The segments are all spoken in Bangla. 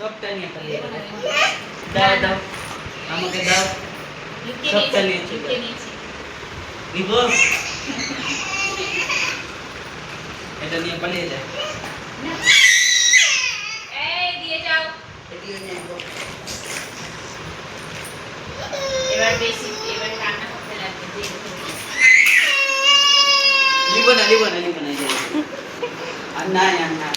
সবটা নিয়ে পালিয়ে গেল। দাও দাও আমাকে দাও, সবটা নিয়ে চলে নিব, এটা নিয়ে পালিয়ে যায়। এই দিয়ে যাও, এদিকে নিয়ে আসবো। এবার বেশি, এবার রান্না করতে লাগবে। নিব না নিব না নিব না, এই যে আর নাই আর নাই।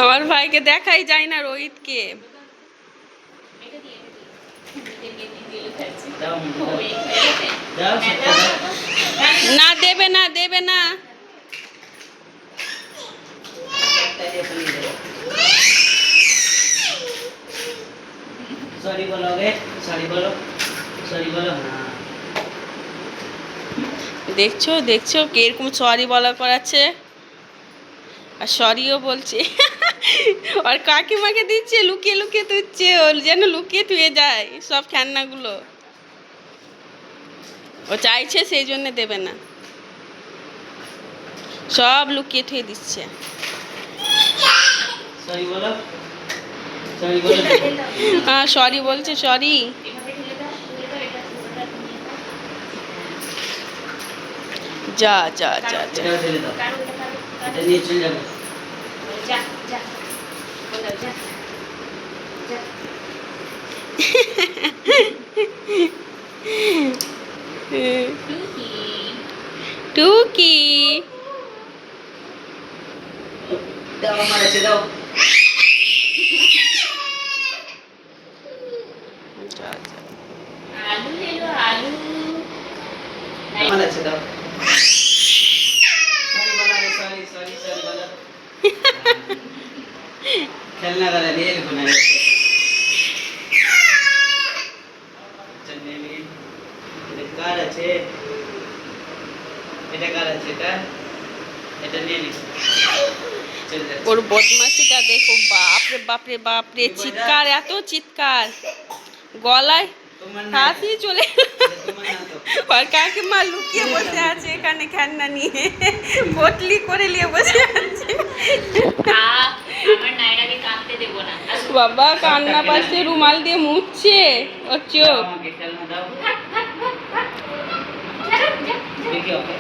আমার ভাইকে দেখাই যায় না, রোহিতকে। দাও দাও সবটা দাও। না দেবে না, দেবে না। সবটা নিয়ে পালিয়ে যায়। সরি বলো গে, সরি বলো, সরি বলো। হ্যাঁ দেখছো দেখছো কিরকম সরি বলা করাচ্ছে, আর সরিও বলছে। আর কাকিমাকে দিচ্ছে, লুকিয়ে লুকিয়ে তুলছে, ও যেন লুকিয়ে থুয়ে যায় সব খেলনাগুলো। ও চাইছে সেই জন্য দেবে না, সব লুকিয়ে থুয়ে দিচ্ছে। সরি বলো, সরি বলো। হ্যাঁ সরি বলছে, সরি। যা যা যা যা। এটাও ঢেলে দাও, এটা নিয়ে চলে যাবে। যা যা বলো, যা যা। টুকি দাও আমার আছে, দাও। যা যা। আলু এলো, আলু। আমার আছে, দাও। সরি বলো, সরি সরি সরি বলো। খেলনা দাদা নিয়ে এলো না। এটা কার আছে, এটা কার আছে, এটা এটা নিয়ে নি। চলে যাচ্ছে। ওর বদমাশিটা দেখো, বাপরে বাপরে বাপরে, চিৎকার, এত চিৎকার, গলায় তোমার না, ফাঁসি চলে। এটা তোমার না তো। আর কাকিমা লুকিয়ে বসে আছে এখানে খেলনা নিয়ে, পটলি করে নিয়ে বসে আছে। আমার নায়রাকে কাঁদতে দেবো না। বাবা কান্না পাচ্ছে, রুমাল দিয়ে মুছছে ওর দাও চোখ। আমাকে খেলনা দাও। যা, যা, দেখি ওকে,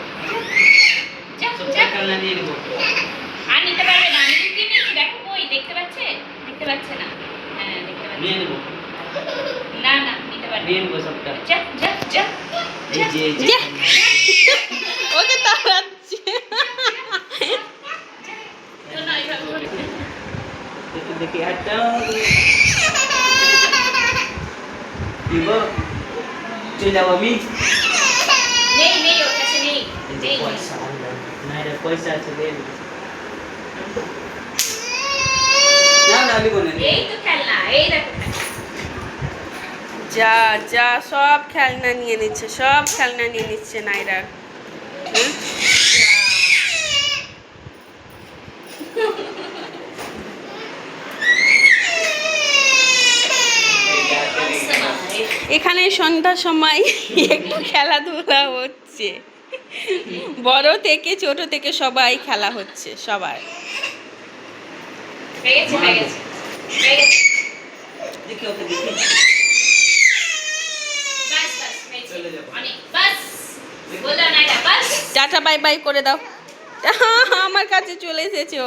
যা, সবটা যা। খেলনা নিয়ে নেবো। আর নিতে পারবে না, আমি লুকিয়ে নিয়েছি, দেখো কই, দেখতে পাচ্ছে? দেখতে পাচ্ছে না। হ্যাঁ দেখতে পাচ্ছে। নিয়ে নেবো, না না নিতে পারবে নিয়ে না। নেবো সবটা। যা যা যা। এই যে এই যে যা। খেলনা। ওকে তাড়াচ্ছে। তো না, এইভাবে করে। দেখি দেখি হাতটা দিব, চলে যাবো আমি। নেই নেই, ওর কাছে নেই। এই যে নেই, নেই। পয়সা আনলাম। না রে পয়সা আছে, দে না। না না আমি বলে এই তো খেলনা, এই দেখো খেলনা। যা যা, সব খেলনা নিয়ে নিচ্ছে, সব খেলনা নিয়ে নিচ্ছে নাইরা। হুম? এখানে সন্ধ্যার সময় একটু খেলাধুলা হচ্ছে, বড় থেকে ছোট থেকে সবাই খেলা হচ্ছে, সবার। হয়ে গেছে, হয়ে গেছে, হয়ে গেছে। দেখি ওকে দেখি। বাস বাস, হয়েছে। চলে যাবো। অনেক, বাস। বলে দাও নাইরা, বাস। টাটা বাই বাই করে দাও। আমার কাছে চলে এসেছো।